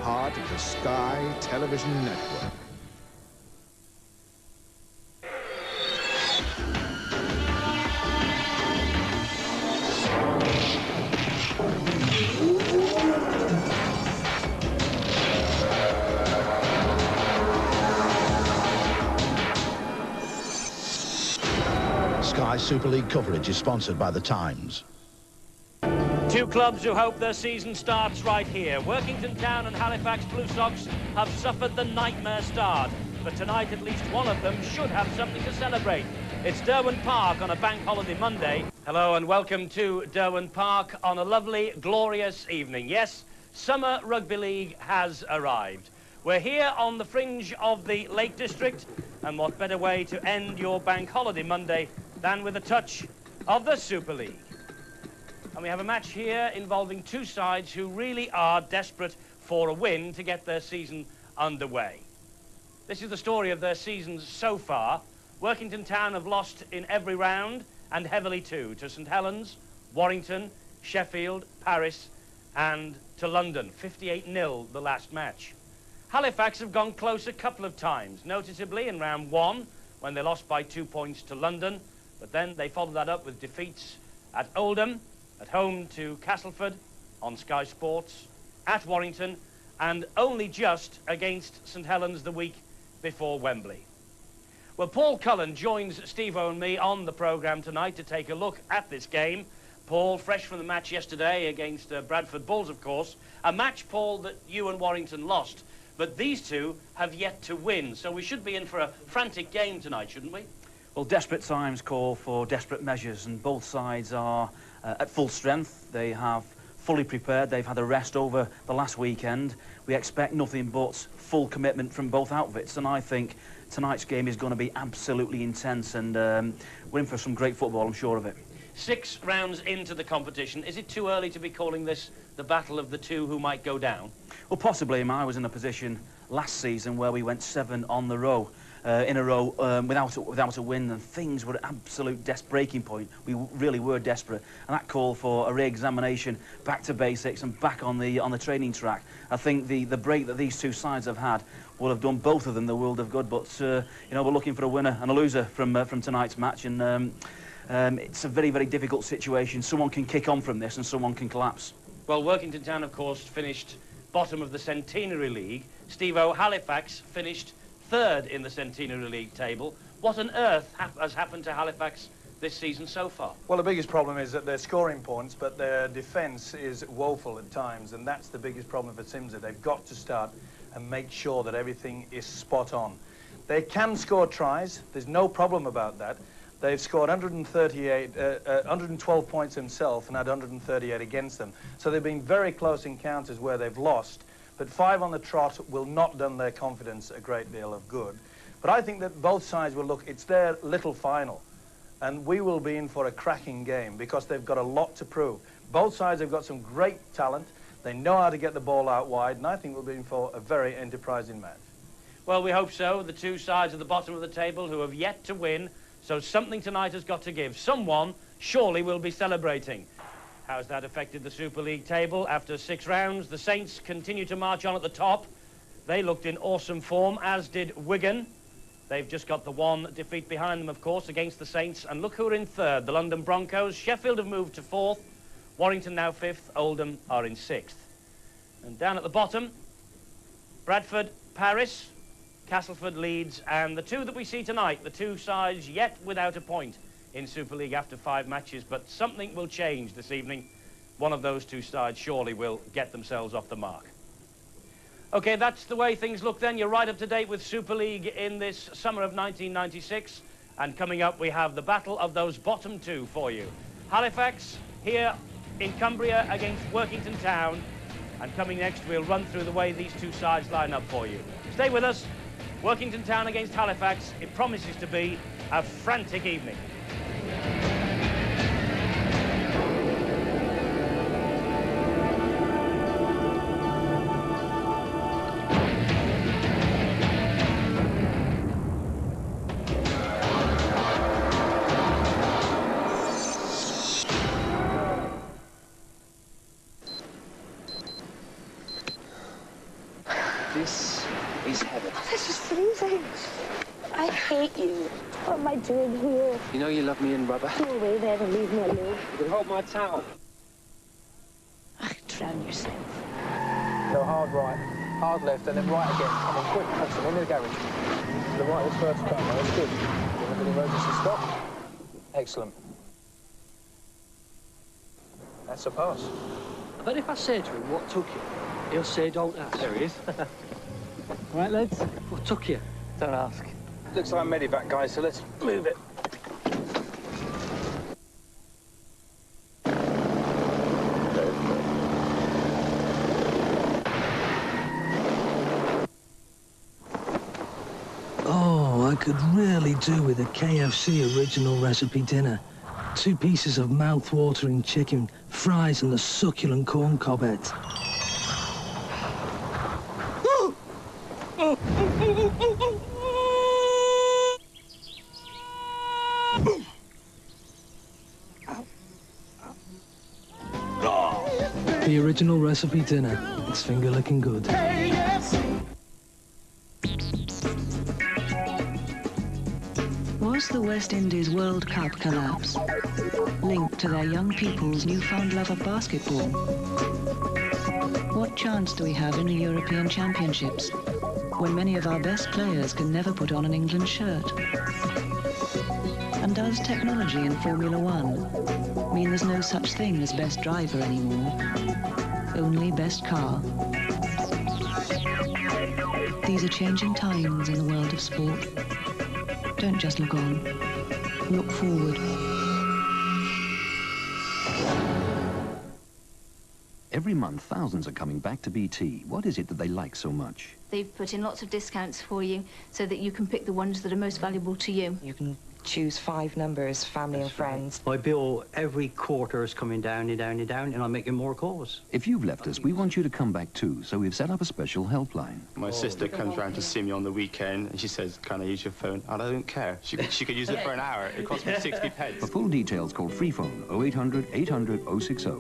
part of the Sky Television Network. Sky Super League coverage is sponsored by The Times. Two clubs who hope their season starts right here. Workington Town and Halifax Blue Sox have suffered the nightmare start. But tonight, at least one of them should have something to celebrate. It's Derwent Park on a bank holiday Monday. Hello and welcome to Derwent Park on a lovely, glorious evening. Yes, Summer Rugby League has arrived. We're here on the fringe of the Lake District, and what better way to end your bank holiday Monday than with a touch of the Super League. And we have a match here involving two sides who really are desperate for a win to get their season underway. This is the story of their seasons so far. Workington Town have lost in every round, and heavily too, to St Helens, Warrington, Sheffield, Paris, and to London. 58-0 the last match. Halifax have gone close a couple of times, noticeably in round one, when they lost by 2 points to London, but then they followed that up with defeats at Oldham, at home to Castleford on Sky Sports, at Warrington, and only just against St Helens the week before Wembley. Well, Paul Cullen joins Steve-O and me on the programme tonight to take a look at this game. Paul, fresh from the match yesterday against Bradford Bulls, of course, a match, Paul, that you and Warrington lost. But these two have yet to win, so we should be in for a frantic game tonight, shouldn't we? Well, desperate times call for desperate measures, and both sides are at full strength. They have fully prepared. They've had a rest over the last weekend. We expect nothing but full commitment from both outfits, and I think tonight's game is going to be absolutely intense, and we're in for some great football, I'm sure of it. 6 rounds into the competition, is it too early to be calling this the battle of the two who might go down? Well, possibly. I was in a position last season where we went 7 on the row, in a row, without a win, and things were at absolute breaking point. We really were desperate, and that called for a re-examination, back to basics, and back on the training track. I think the break that these two sides have had will have done both of them the world of good. But you know, we're looking for a winner and a loser from tonight's match, and it's a very, very difficult situation. Someone can kick on from this, and someone can collapse. Well, Workington Town, of course, finished bottom of the Centenary League. Steve-O, Halifax finished 3rd in the Centenary League table. What on earth has happened to Halifax this season so far? Well, the biggest problem is that they're scoring points, but their defence is woeful at times, and that's the biggest problem for Simsey. They've got to start and make sure that everything is spot on. They can score tries. There's no problem about that. They've scored 112 points themselves and had 138 against them. So they've been very close encounters where they've lost. But 5 on the trot will not done their confidence a great deal of good. But I think that both sides will look, it's their little final. And we will be in for a cracking game because they've got a lot to prove. Both sides have got some great talent. They know how to get the ball out wide, and I think we'll be in for a very enterprising match. Well, we hope so. The two sides at the bottom of the table who have yet to win. So something tonight has got to give. Someone surely will be celebrating. How's that affected the Super League table? After 6 rounds, the Saints continue to march on at the top. They looked in awesome form, as did Wigan. They've just got the 1 defeat behind them, of course, against the Saints. And look who are in 3rd, the London Broncos. Sheffield have moved to 4th. Warrington now 5th. Oldham are in 6th. And down at the bottom, Bradford, Paris, Castleford, Leeds, and the two that we see tonight, the two sides yet without a point in Super League after 5 matches, but something will change this evening. One of those two sides surely will get themselves off the mark. Okay, that's the way things look then. You're right up to date with Super League in this summer of 1996, and coming up we have the battle of those bottom two for you. Halifax here in Cumbria against Workington Town, and coming next we'll run through the way these two sides line up for you. Stay with us. Workington Town against Halifax. It promises to be a frantic evening. This is heaven. Oh, this is freezing. I hate you. What am I doing here? You know you love me in rubber. Go away then and leave me alone. You can hold my towel. Drown yourself. Go hard right, hard left, and then right again. Come on, quick, Hudson, into the garage. The right is first cut, that's good. You have an emergency stop? Excellent. That's a pass. But if I say to him, what took you? He'll say, don't ask. There he is. Right, lads? What took you? Don't ask. Looks like I'm medevac, guys, so let's move it. Oh, I could really do with a KFC original recipe dinner. 2 pieces of mouth-watering chicken, fries and the succulent corn cob heads. The original recipe dinner. It's finger-licking good. Was the West Indies World Cup collapse linked to their young people's newfound love of basketball? What chance do we have in the European Championships when many of our best players can never put on an England shirt? And does technology in Formula One mean there's no such thing as best driver anymore? Only best car. These are changing times in the world of sport. Don't just look on. Look forward. Every month, thousands are coming back to BT. What is it that they like so much? They've put in lots of discounts for you so that you can pick the ones that are most valuable to you. You can choose 5 numbers, family and friends. My bill every quarter is coming down and down and down, and I'm making more calls. If you've left us, we want you to come back too, so we've set up a special helpline. My sister comes round to see me on the weekend, and she says, can I use your phone? And I don't care. She could use it for an hour. It costs me 60 pence. For full details, call Free Phone 0800 800 060.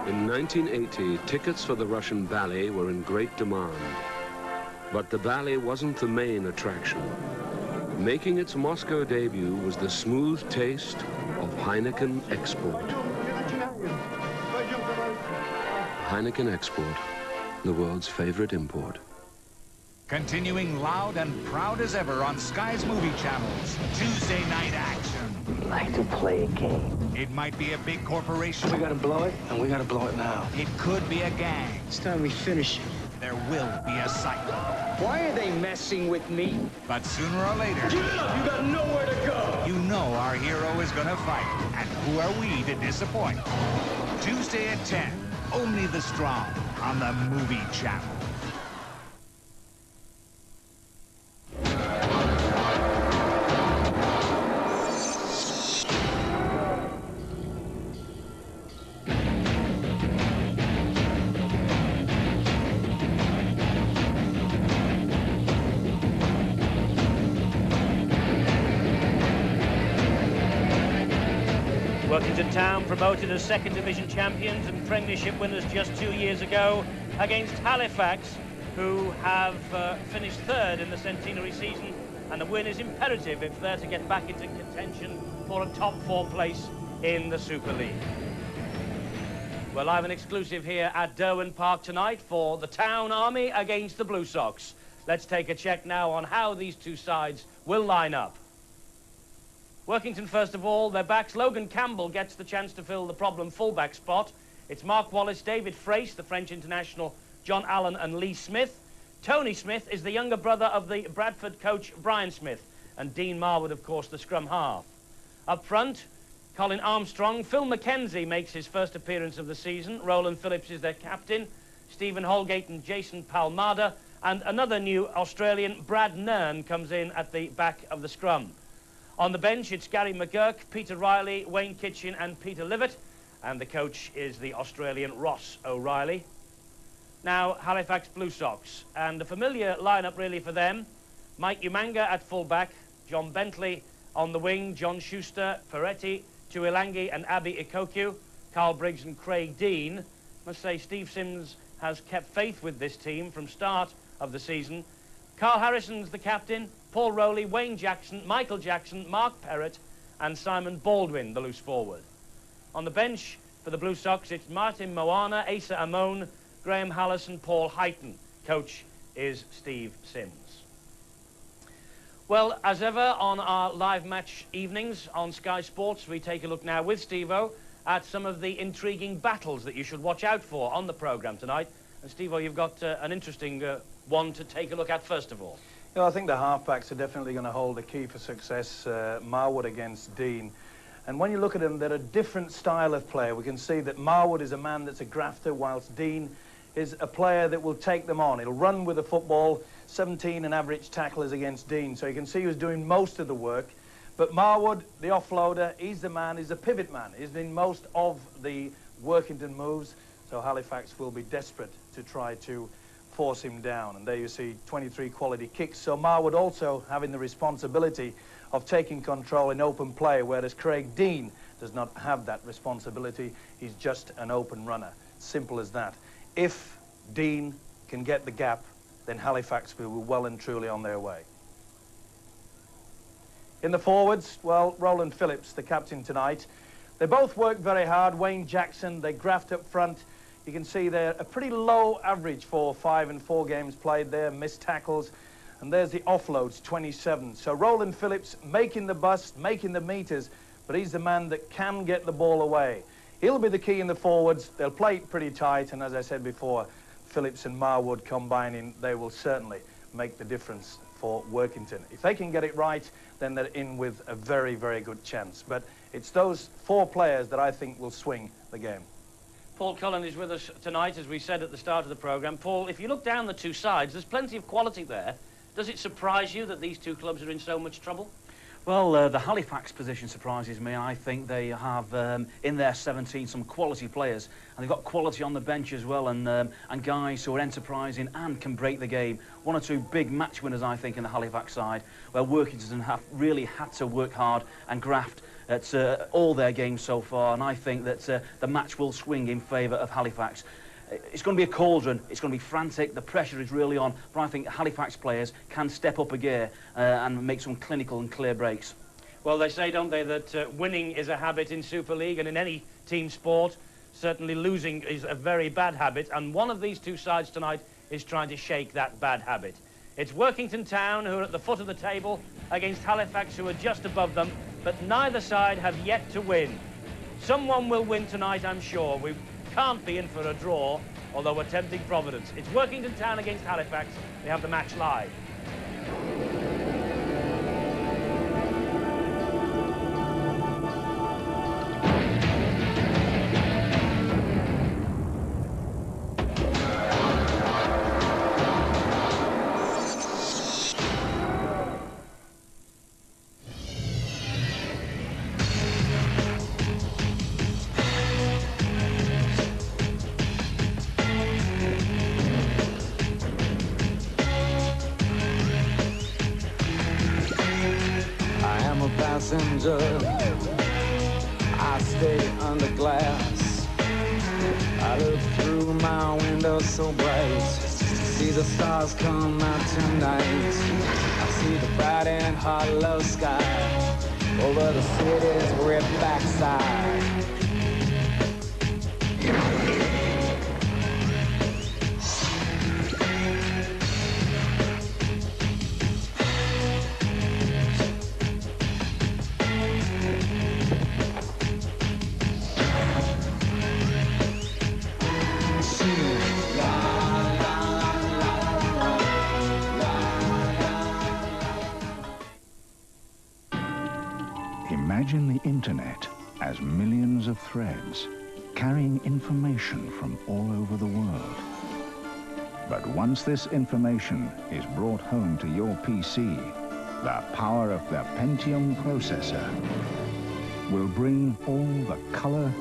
In 1980, tickets for the Russian ballet were in great demand. But the ballet wasn't the main attraction. Making its Moscow debut was the smooth taste of Heineken Export. Heineken Export, the world's favorite import. Continuing loud and proud as ever on Sky's movie channels, Tuesday Night Action. We like to play a game. It might be a big corporation. We gotta blow it, and we gotta blow it now. It could be a gang. It's time we finish it. There will be a cycle. Why are they messing with me? But sooner or later... Get up! You got nowhere to go! You know our hero is gonna fight. And who are we to disappoint? Tuesday at 10, only the strong on the movie channel. Workington Town promoted as second division champions and premiership winners just 2 years ago against Halifax, who have finished third in the centenary season, and the win is imperative if they're to get back into contention for a top 4 place in the Super League. We're live and exclusive here at Derwent Park tonight for the Town Army against the Blue Sox. Let's take a check now on how these two sides will line up. Workington, first of all, their backs. Logan Campbell gets the chance to fill the problem fullback spot. It's Mark Wallace, David Frace, the French international, John Allen and Lee Smith. Tony Smith is the younger brother of the Bradford coach Brian Smith, and Dean Marwood, of course, the scrum half. Up front, Colin Armstrong. Phil McKenzie makes his first appearance of the season. Roland Phillips is their captain. Stephen Holgate and Jason Palmada. And another new Australian, Brad Nern, comes in at the back of the scrum. On the bench, it's Gary McGurk, Peter Riley, Wayne Kitchen and Peter Livett. And the coach is the Australian Ross O'Reilly. Now, Halifax Blue Sox. And a familiar lineup, really, for them. Mike Umanga at fullback, John Bentley On the wing, John Schuster, Peretti, Tuilangi and Abi Ikoku, Carl Briggs and Craig Dean. Must say Steve Sims has kept faith with this team from start of the season. Carl Harrison's the captain, Paul Rowley, Wayne Jackson, Michael Jackson, Mark Perrott and Simon Baldwin, the loose forward. On the bench for the Blue Sox, it's Martin Moana, Asa Amon, Graham Hallis and Paul Heighton. Coach is Steve Sims. Well, as ever, on our live match evenings on Sky Sports, we take a look now with Steve-O at some of the intriguing battles that you should watch out for on the programme tonight. And Steve-O, you've got an interesting one to take a look at first of all. You know, I think the halfbacks are definitely going to hold the key for success, Marwood against Dean. And when you look at them, they're a different style of player. We can see that Marwood is a man that's a grafter, whilst Dean is a player that will take them on. He'll run with the football, 17 and average tacklers against Dean. So you can see who's doing most of the work. But Marwood, the offloader, he's the man, he's a pivot man. He's doing most of the Workington moves. So Halifax will be desperate to try to force him down. And there you see 23 quality kicks. So Marwood also having the responsibility of taking control in open play, whereas Craig Dean does not have that responsibility. He's just an open runner. Simple as that. If Dean can get the gap, then Halifax will be well and truly on their way. In the forwards, well, Roland Phillips, the captain tonight. They both work very hard. Wayne Jackson, they graft up front. You can see they're a pretty low average for 5 and 4 games played there, missed tackles. And there's the offloads, 27. So Roland Phillips making the bust, making the meters, but he's the man that can get the ball away. He'll be the key in the forwards. They'll play it pretty tight, and as I said before, Phillips and Marwood combining, they will certainly make the difference for Workington. If they can get it right, then they're in with a very, very good chance. But it's those 4 players that I think will swing the game. Paul Cullen is with us tonight, as we said at the start of the programme. Paul, if you look down the two sides, there's plenty of quality there. Does it surprise you that these two clubs are in so much trouble? Well, the Halifax position surprises me. I think they have in their 17 some quality players, and they've got quality on the bench as well, and guys who are enterprising and can break the game. 1 or 2 big match winners, I think, in the Halifax side, where Workington have really had to work hard and graft at all their games so far, and I think that the match will swing in favour of Halifax. It's going to be a cauldron, it's going to be frantic, the pressure is really on, but I think Halifax players can step up a gear and make some clinical and clear breaks. Well, they say, don't they, that winning is a habit in Super League and in any team sport. Certainly losing is a very bad habit, and one of these two sides tonight is trying to shake that bad habit. It's Workington Town, who are at the foot of the table, against Halifax, who are just above them, but neither side have yet to win. Someone will win tonight, I'm sure. We can't be in for a draw, although we're tempting Providence. It's Workington Town against Halifax. We have the match live. I stay under glass. I look through my window so bright, see the stars come out tonight. I see the bright and hot love sky over the city's ripped backside. Imagine the internet as millions of threads carrying information from all over the world. But once this information is brought home to your PC, the power of the Pentium processor will bring all the color,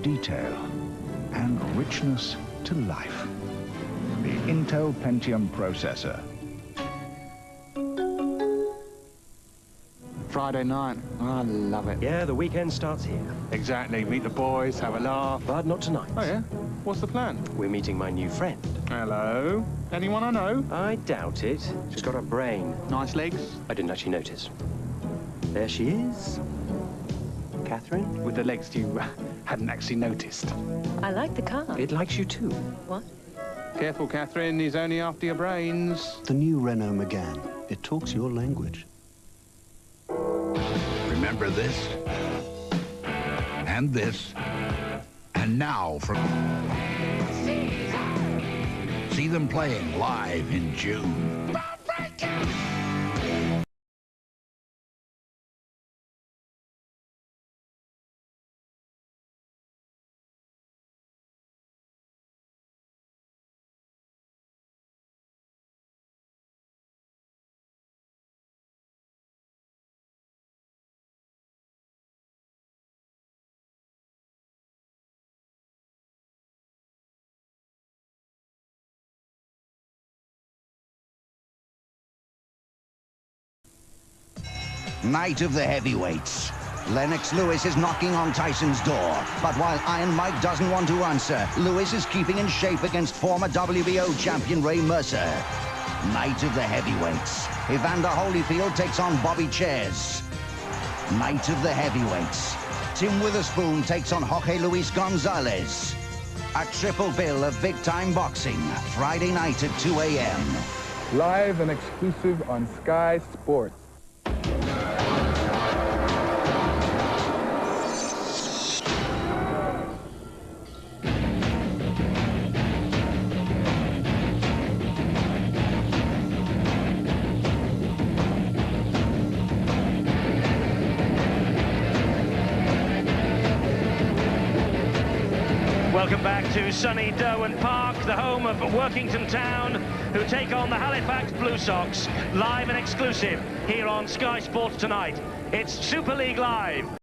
detail, and richness to life. The Intel Pentium processor. Friday night. I love it. Yeah, the weekend starts here. Exactly. Meet the boys, have a laugh. But not tonight. Oh, yeah? What's the plan? We're meeting my new friend. Hello? Anyone I know? I doubt it. She's got a brain. Nice legs? I didn't actually notice. There she is. Catherine? With the legs you hadn't actually noticed. I like the car. It likes you too. What? Careful, Catherine. He's only after your brains. The new Renault Megane. It talks your language. Remember this? And this. And now for... See them playing live in June. Night of the heavyweights. Lennox Lewis is knocking on Tyson's door, but while Iron Mike doesn't want to answer, Lewis is keeping in shape against former WBO champion Ray Mercer. Night of the heavyweights. Evander Holyfield takes on Bobby Chairs. Night of the heavyweights. Tim Witherspoon takes on Jorge Luis Gonzalez. A triple bill of big-time boxing, Friday night at 2 a.m. Live and exclusive on Sky Sports. Welcome back to sunny Derwent Park, the home of Workington Town, who take on the Halifax Blue Sox, live and exclusive here on Sky Sports tonight. It's Super League Live.